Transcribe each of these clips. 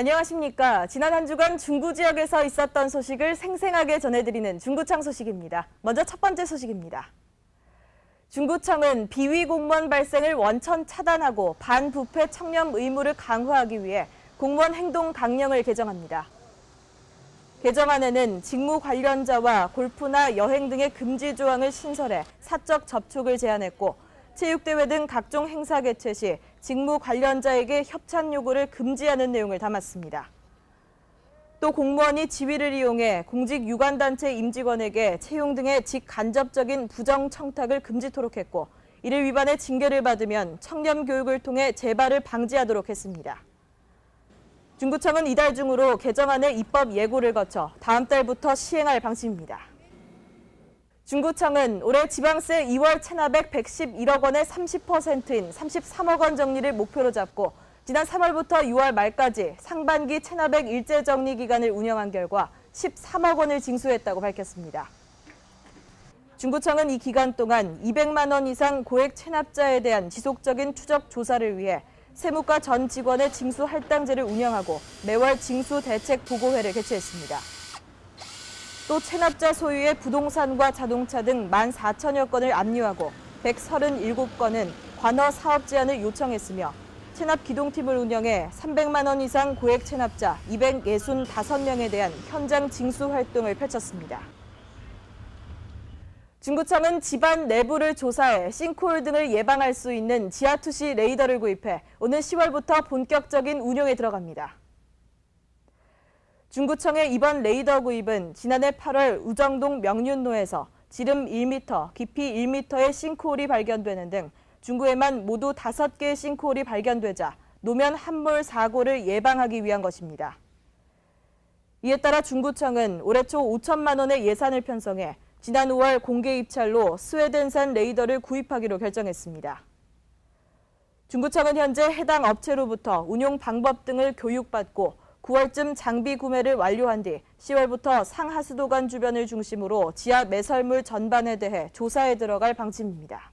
안녕하십니까. 지난 한 주간 중구 지역에서 있었던 소식을 생생하게 전해드리는 중구청 소식입니다. 먼저 첫 번째 소식입니다. 중구청은 비위 공무원 발생을 원천 차단하고 반부패 청렴 의무를 강화하기 위해 공무원 행동 강령을 개정합니다. 개정안에는 직무 관련자와 골프나 여행 등의 금지 조항을 신설해 사적 접촉을 제한했고, 체육대회 등 각종 행사 개최 시 직무 관련자에게 협찬 요구를 금지하는 내용을 담았습니다. 또 공무원이 지위를 이용해 공직 유관단체 임직원에게 채용 등의 직간접적인 부정 청탁을 금지토록 했고, 이를 위반해 징계를 받으면 청렴 교육을 통해 재발을 방지하도록 했습니다. 중구청은 이달 중으로 개정안의 입법 예고를 거쳐 다음 달부터 시행할 방침입니다. 중구청은 올해 지방세 2월 체납액 111억 원의 30%인 33억 원 정리를 목표로 잡고 지난 3월부터 6월 말까지 상반기 체납액 일제 정리 기간을 운영한 결과 13억 원을 징수했다고 밝혔습니다. 중구청은 이 기간 동안 200만 원 이상 고액 체납자에 대한 지속적인 추적 조사를 위해 세무과 전 직원의 징수 할당제를 운영하고 매월 징수 대책 보고회를 개최했습니다. 또 체납자 소유의 부동산과 자동차 등 14,000여 건을 압류하고 137건은 관허 사업 제한을 요청했으며, 체납 기동팀을 운영해 300만 원 이상 고액 체납자 265명에 대한 현장 징수 활동을 펼쳤습니다. 중구청은 집안 내부를 조사해 싱크홀 등을 예방할 수 있는 지하투시 레이더를 구입해 오는 10월부터 본격적인 운용에 들어갑니다. 중구청의 이번 레이더 구입은 지난해 8월 우정동 명륜로에서 지름 1m, 깊이 1m의 싱크홀이 발견되는 등 중구에만 모두 5개의 싱크홀이 발견되자 노면 함몰 사고를 예방하기 위한 것입니다. 이에 따라 중구청은 올해 초 5천만 원의 예산을 편성해 지난 5월 공개 입찰로 스웨덴산 레이더를 구입하기로 결정했습니다. 중구청은 현재 해당 업체로부터 운용 방법 등을 교육받고 9월쯤 장비 구매를 완료한 뒤 10월부터 상하수도관 주변을 중심으로 지하 매설물 전반에 대해 조사에 들어갈 방침입니다.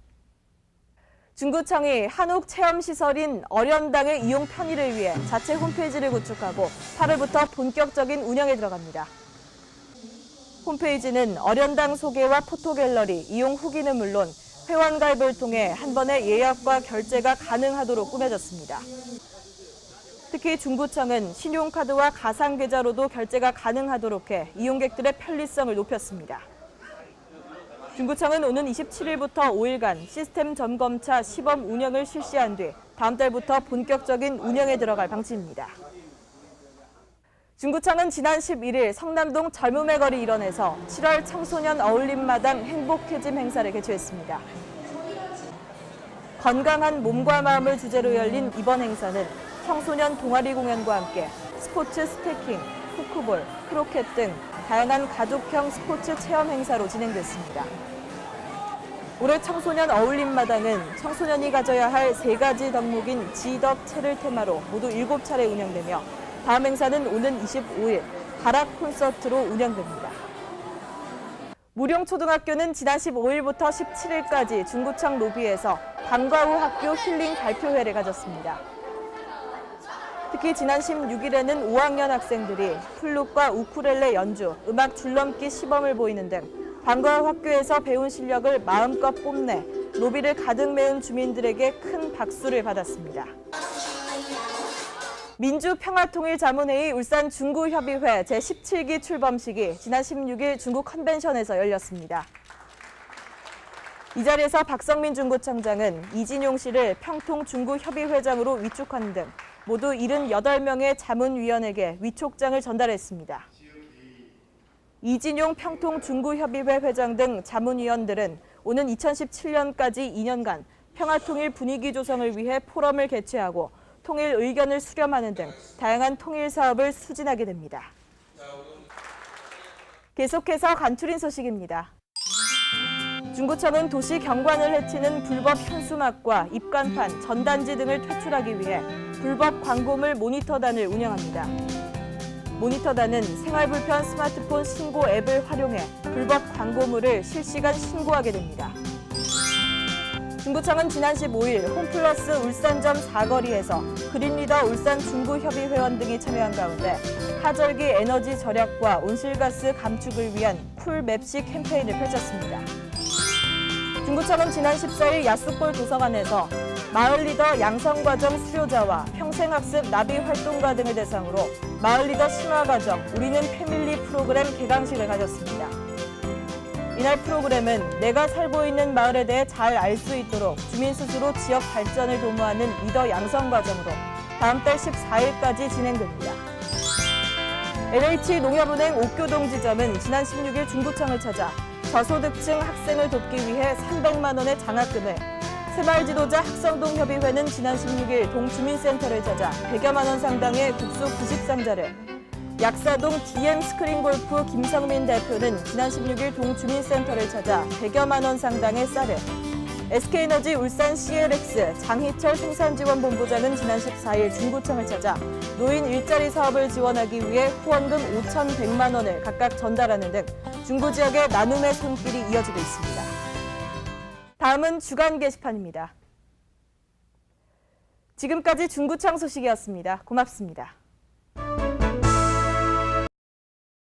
중구청이 한옥 체험시설인 어련당의 이용 편의를 위해 자체 홈페이지를 구축하고 8월부터 본격적인 운영에 들어갑니다. 홈페이지는 어련당 소개와 포토갤러리, 이용 후기는 물론 회원 가입을 통해 한 번에 예약과 결제가 가능하도록 꾸며졌습니다. 특히 중구청은 신용카드와 가상계좌로도 결제가 가능하도록 해 이용객들의 편리성을 높였습니다. 중구청은 오는 27일부터 5일간 시스템 점검차 시범 운영을 실시한 뒤 다음 달부터 본격적인 운영에 들어갈 방침입니다. 중구청은 지난 11일 성남동 젊음의 거리 일원에서 7월 청소년 어울림마당 행복해짐 행사를 개최했습니다. 건강한 몸과 마음을 주제로 열린 이번 행사는 청소년 동아리 공연과 함께 스포츠 스태킹, 포크볼, 크로켓 등 다양한 가족형 스포츠 체험 행사로 진행됐습니다. 올해 청소년 어울림마당은 청소년이 가져야 할 3가지 덕목인 지덕체를 테마로 모두 7차례 운영되며 다음 행사는 오는 25일 가락 콘서트로 운영됩니다. 무룡초등학교는 지난 15일부터 17일까지 중구청 로비에서 방과 후 학교 힐링 발표회를 가졌습니다. 특히 지난 16일에는 5학년 학생들이 플룻과 우쿨렐레 연주, 음악 줄넘기 시범을 보이는 등 방과 후 학교에서 배운 실력을 마음껏 뽐내 로비를 가득 메운 주민들에게 큰 박수를 받았습니다. 민주평화통일자문회의 울산 중구협의회 제17기 출범식이 지난 16일 중구 컨벤션에서 열렸습니다. 이 자리에서 박성민 중구청장은 이진용 씨를 평통중구협의회장으로 위촉하는 등 모두 78명의 자문위원에게 위촉장을 전달했습니다. 이진용 평통중구협의회 회장 등 자문위원들은 오는 2017년까지 2년간 평화통일 분위기 조성을 위해 포럼을 개최하고 통일 의견을 수렴하는 등 다양한 통일 사업을 추진하게 됩니다. 계속해서 간추린 소식입니다. 중구청은 도시 경관을 해치는 불법 현수막과 입간판, 전단지 등을 퇴출하기 위해 불법 광고물 모니터단을 운영합니다. 모니터단은 생활불편 스마트폰 신고 앱을 활용해 불법 광고물을 실시간 신고하게 됩니다. 중구청은 지난 15일 홈플러스 울산점 사거리에서 그린리더 울산 중구협의회원 등이 참여한 가운데 하절기 에너지 절약과 온실가스 감축을 위한 쿨맵시 캠페인을 펼쳤습니다. 중구청은 지난 14일 야수골 도서관에서 마을리더 양성과정 수료자와 평생학습 나비활동가 등을 대상으로 마을리더 심화과정 우리는 패밀리 프로그램 개강식을 가졌습니다. 이날 프로그램은 내가 살고 있는 마을에 대해 잘 알 수 있도록 주민 스스로 지역 발전을 도모하는 리더 양성 과정으로 다음 달 14일까지 진행됩니다. LH농협은행 옥교동 지점은 지난 16일 중구청을 찾아 저소득층 학생을 돕기 위해 300만 원의 장학금을, 새마을지도자 학성동협의회는 지난 16일 동주민센터를 찾아 100여만 원 상당의 국수 90상자를, 약사동 DM 스크린골프 김성민 대표는 지난 16일 동주민센터를 찾아 100여만 원 상당의 쌀을, SK에너지 울산 CLX 장희철 생산지원본부장은 지난 14일 중구청을 찾아 노인 일자리 사업을 지원하기 위해 후원금 5,100만 원을 각각 전달하는 등 중구 지역의 나눔의 손길이 이어지고 있습니다. 다음은 주간 게시판입니다. 지금까지 중구청 소식이었습니다. 고맙습니다.